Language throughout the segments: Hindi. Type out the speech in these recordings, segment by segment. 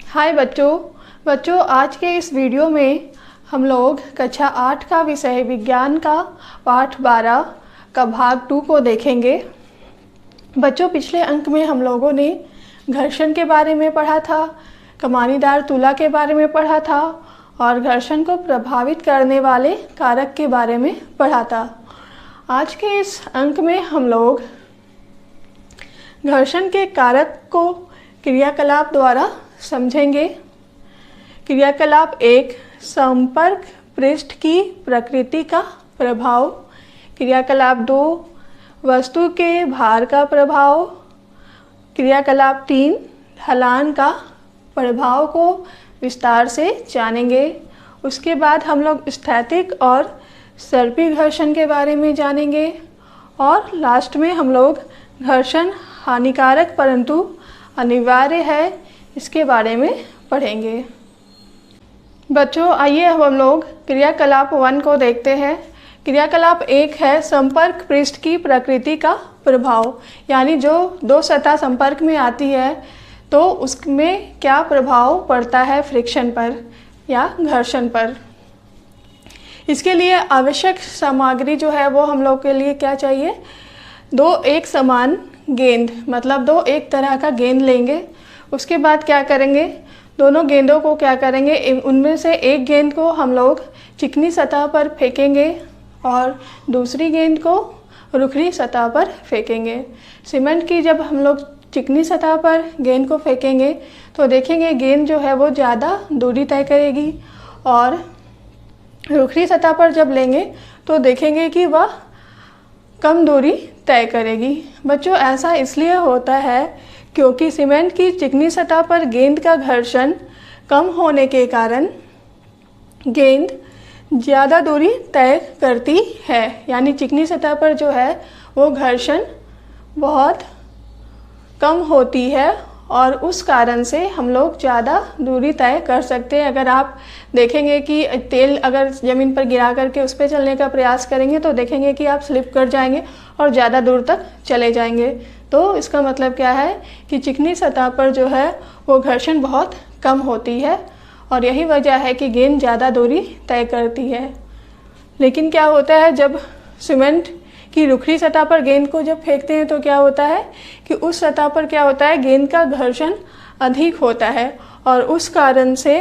हाय बच्चों आज के इस वीडियो में हम लोग कक्षा 8 का विषय विज्ञान का पाठ 12 का भाग 2 को देखेंगे। बच्चों पिछले अंक में हम लोगों ने घर्षण के बारे में पढ़ा था, कमानीदार तुला के बारे में पढ़ा था और घर्षण को प्रभावित करने वाले कारक के बारे में पढ़ा था। आज के इस अंक में हम लोग घर्षण के कारक को क्रियाकलाप द्वारा समझेंगे। क्रियाकलाप 1 संपर्क पृष्ठ की प्रकृति का प्रभाव, क्रियाकलाप 2 वस्तु के भार का प्रभाव, क्रियाकलाप 3 ढलान का प्रभाव को विस्तार से जानेंगे। उसके बाद हम लोग स्थैतिक और सर्पी घर्षण के बारे में जानेंगे और लास्ट में हम लोग घर्षण हानिकारक परंतु अनिवार्य है इसके बारे में पढ़ेंगे। बच्चों आइए अब हम लोग क्रियाकलाप 1 को देखते हैं। क्रियाकलाप 1 है संपर्क पृष्ठ की प्रकृति का प्रभाव, यानी जो दो सतह संपर्क में आती है तो उसमें क्या प्रभाव पड़ता है फ्रिक्शन पर या घर्षण पर। इसके लिए आवश्यक सामग्री जो है वो हम लोग के लिए क्या चाहिए, दो एक समान गेंद, मतलब दो एक तरह का गेंद लेंगे। उसके बाद क्या करेंगे, दोनों गेंदों को क्या करेंगे, उनमें से एक गेंद को हम लोग चिकनी सतह पर फेंकेंगे और दूसरी गेंद को रुखरी सतह पर फेंकेंगे। सीमेंट की जब हम लोग चिकनी सतह पर गेंद को फेंकेंगे तो देखेंगे गेंद जो है वो ज़्यादा दूरी तय करेगी और रुखरी सतह पर जब लेंगे तो देखेंगे कि वह कम दूरी तय करेगी। बच्चों ऐसा इसलिए होता है क्योंकि सीमेंट की चिकनी सतह पर गेंद का घर्षण कम होने के कारण गेंद ज़्यादा दूरी तय करती है, यानी चिकनी सतह पर जो है वो घर्षण बहुत कम होती है और उस कारण से हम लोग ज़्यादा दूरी तय कर सकते हैं। अगर आप देखेंगे कि तेल अगर ज़मीन पर गिरा करके उस पर चलने का प्रयास करेंगे तो देखेंगे कि आप स्लिप कर जाएंगे और ज़्यादा दूर तक चले जाएंगे। तो इसका मतलब क्या है कि चिकनी सतह पर जो है वो घर्षण बहुत कम होती है और यही वजह है कि गेंद ज़्यादा दूरी तय करती है। लेकिन क्या होता है, जब सीमेंट की रुखरी सतह पर गेंद को जब फेंकते हैं तो क्या होता है कि उस सतह पर क्या होता है, गेंद का घर्षण अधिक होता है और उस कारण से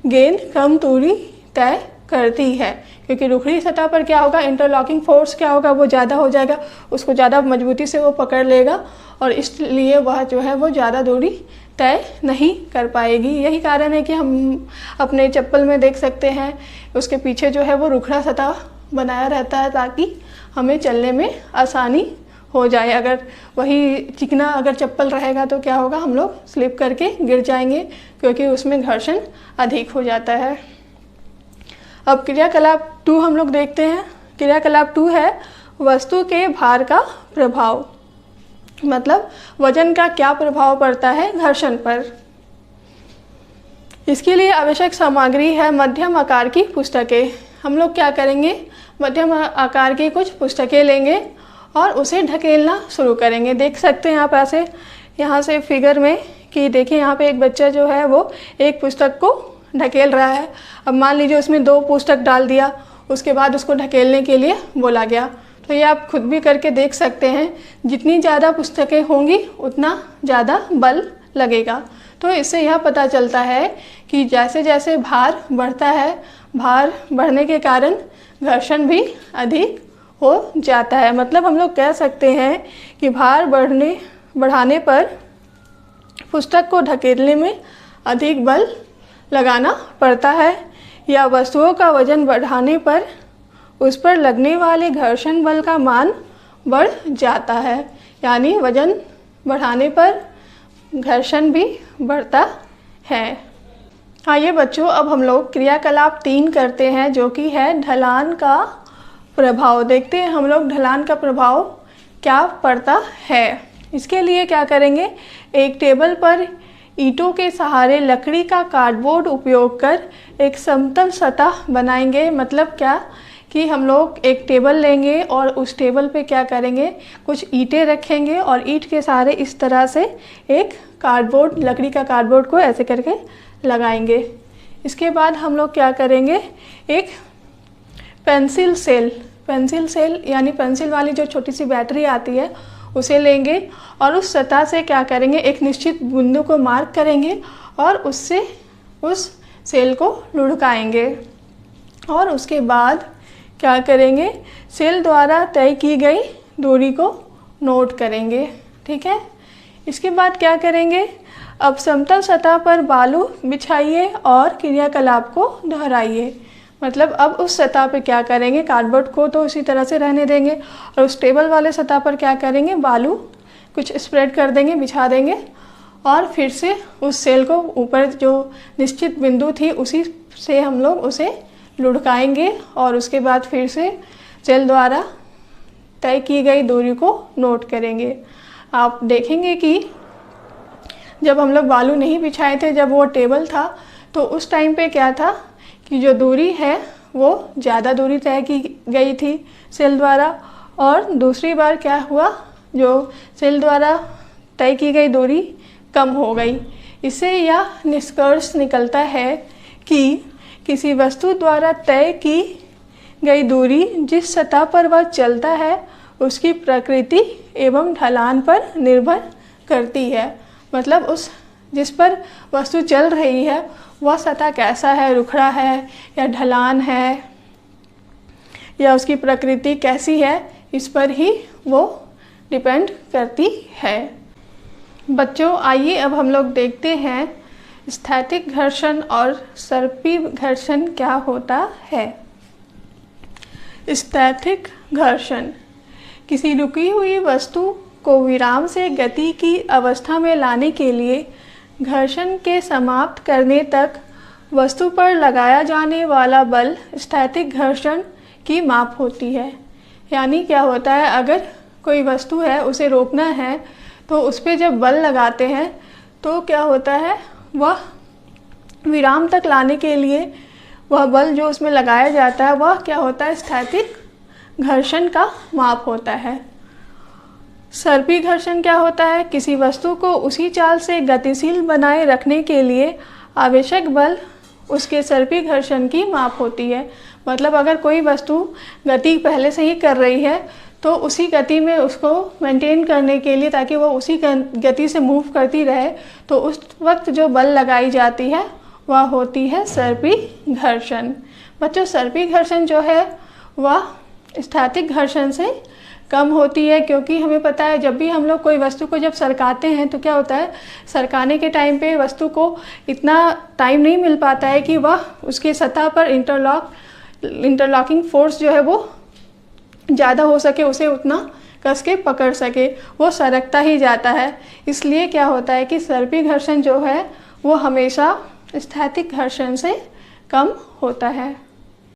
गेंद कम दूरी तय करती है, क्योंकि रुखरी सतह पर क्या होगा, इंटरलॉकिंग फोर्स क्या होगा, वो ज़्यादा हो जाएगा, उसको ज़्यादा मजबूती से वो पकड़ लेगा और इसलिए वह जो है वो ज़्यादा दूरी तय नहीं कर पाएगी। यही कारण है कि हम अपने चप्पल में देख सकते हैं उसके पीछे जो है वो रुखरा सतह बनाया रहता है ताकि हमें चलने में आसानी हो जाए। अगर वही चिकना अगर चप्पल रहेगा तो क्या होगा, हम लोग स्लिप करके गिर जाएंगे क्योंकि उसमें घर्षण अधिक हो जाता है। अब क्रियाकलाप 2 हम लोग देखते हैं। क्रियाकलाप 2 है वस्तु के भार का प्रभाव, मतलब वजन का क्या प्रभाव पड़ता है घर्षण पर। इसके लिए आवश्यक सामग्री है मध्यम आकार की पुस्तकें। हम लोग क्या करेंगे, मध्यम आकार की कुछ पुस्तकें लेंगे और उसे ढकेलना शुरू करेंगे। देख सकते हैं आप ऐसे यहाँ से फिगर में कि देखिए यहाँ पे एक बच्चा जो है वो एक पुस्तक को ढकेल रहा है। अब मान लीजिए उसमें 2 पुस्तक डाल दिया, उसके बाद उसको ढकेलने के लिए बोला गया, तो ये आप खुद भी करके देख सकते हैं, जितनी ज़्यादा पुस्तकें होंगी उतना ज़्यादा बल लगेगा। तो इससे यह पता चलता है कि जैसे जैसे भार बढ़ता है, भार बढ़ने के कारण घर्षण भी अधिक हो जाता है। मतलब हम लोग कह सकते हैं कि भार बढ़ाने पर पुस्तक को ढकेलने में अधिक बल लगाना पड़ता है, या वस्तुओं का वजन बढ़ाने पर उस पर लगने वाले घर्षण बल का मान बढ़ जाता है, यानी वजन बढ़ाने पर घर्षण भी बढ़ता है। आइए बच्चों अब हम लोग क्रियाकलाप 3 करते हैं जो कि है ढलान का प्रभाव। देखते हैं हम लोग ढलान का प्रभाव क्या पड़ता है। इसके लिए क्या करेंगे, एक टेबल पर ईंटों के सहारे लकड़ी का कार्डबोर्ड उपयोग कर एक समतल सतह बनाएंगे। मतलब क्या कि हम लोग एक टेबल लेंगे और उस टेबल पे क्या करेंगे, कुछ ईंटें रखेंगे और ईंट के सहारे इस तरह से एक कार्डबोर्ड, लकड़ी का कार्डबोर्ड को ऐसे करके लगाएंगे। इसके बाद हम लोग क्या करेंगे, एक पेंसिल सेल यानी पेंसिल वाली जो छोटी सी बैटरी आती है उसे लेंगे और उस सतह से क्या करेंगे, एक निश्चित बिंदु को मार्क करेंगे और उससे उस सेल को लुढ़काएंगे और उसके बाद क्या करेंगे, सेल द्वारा तय की गई दूरी को नोट करेंगे। ठीक है, इसके बाद क्या करेंगे, अब समतल सतह पर बालू बिछाइए और क्रियाकलाप को दोहराइए। मतलब अब उस सतह पे क्या करेंगे, कार्डबोर्ड को तो उसी तरह से रहने देंगे और उस टेबल वाले सतह पर क्या करेंगे, बालू कुछ स्प्रेड कर देंगे, बिछा देंगे और फिर से उस सेल को ऊपर जो निश्चित बिंदु थी उसी से हम लोग उसे लुढ़काएंगे और उसके बाद फिर से सेल द्वारा तय की गई दूरी को नोट करेंगे। आप देखेंगे कि जब हम लोग बालू नहीं बिछाए थे, जब वो टेबल था, तो उस टाइम पे क्या था कि जो दूरी है वो ज़्यादा दूरी तय की गई थी सेल द्वारा और दूसरी बार क्या हुआ, जो सेल द्वारा तय की गई दूरी कम हो गई। इससे यह निष्कर्ष निकलता है कि किसी वस्तु द्वारा तय की गई दूरी जिस सतह पर वह चलता है उसकी प्रकृति एवं ढलान पर निर्भर करती है। मतलब उस जिस पर वस्तु चल रही है वह सतह कैसा है, रुखड़ा है या ढलान है या उसकी प्रकृति कैसी है, इस पर ही वो डिपेंड करती है। बच्चों, आइए अब हम लोग देखते हैं स्थैतिक घर्षण और सर्पी घर्षण क्या होता है। स्थैतिक घर्षण किसी रुकी हुई वस्तु को विराम से गति की अवस्था में लाने के लिए घर्षण के समाप्त करने तक वस्तु पर लगाया जाने वाला बल स्थैतिक घर्षण की माप होती है। यानी क्या होता है, अगर कोई वस्तु है उसे रोकना है तो उस पर जब बल लगाते हैं तो क्या होता है, वह विराम तक लाने के लिए वह बल जो उसमें लगाया जाता है वह क्या होता है, स्थैतिक घर्षण का माप होता है। सर्पी घर्षण क्या होता है, किसी वस्तु को उसी चाल से गतिशील बनाए रखने के लिए आवश्यक बल उसके सर्पी घर्षण की माप होती है। मतलब अगर कोई वस्तु गति पहले से ही कर रही है तो उसी गति में उसको मेंटेन करने के लिए, ताकि वो उसी गति से मूव करती रहे, तो उस वक्त जो बल लगाई जाती है वह होती है सर्पी घर्षण। बच्चों, सर्पी घर्षण जो है वह स्थैतिक घर्षण से कम होती है, क्योंकि हमें पता है जब भी हम लोग कोई वस्तु को जब सरकाते हैं तो क्या होता है, सरकाने के टाइम पे वस्तु को इतना टाइम नहीं मिल पाता है कि वह उसके सतह पर इंटरलॉकिंग फोर्स जो है वो ज़्यादा हो सके, उसे उतना कस के पकड़ सके, वो सरकता ही जाता है। इसलिए क्या होता है कि सर्पी घर्षण जो है वो हमेशा स्थैतिक घर्षण से कम होता है।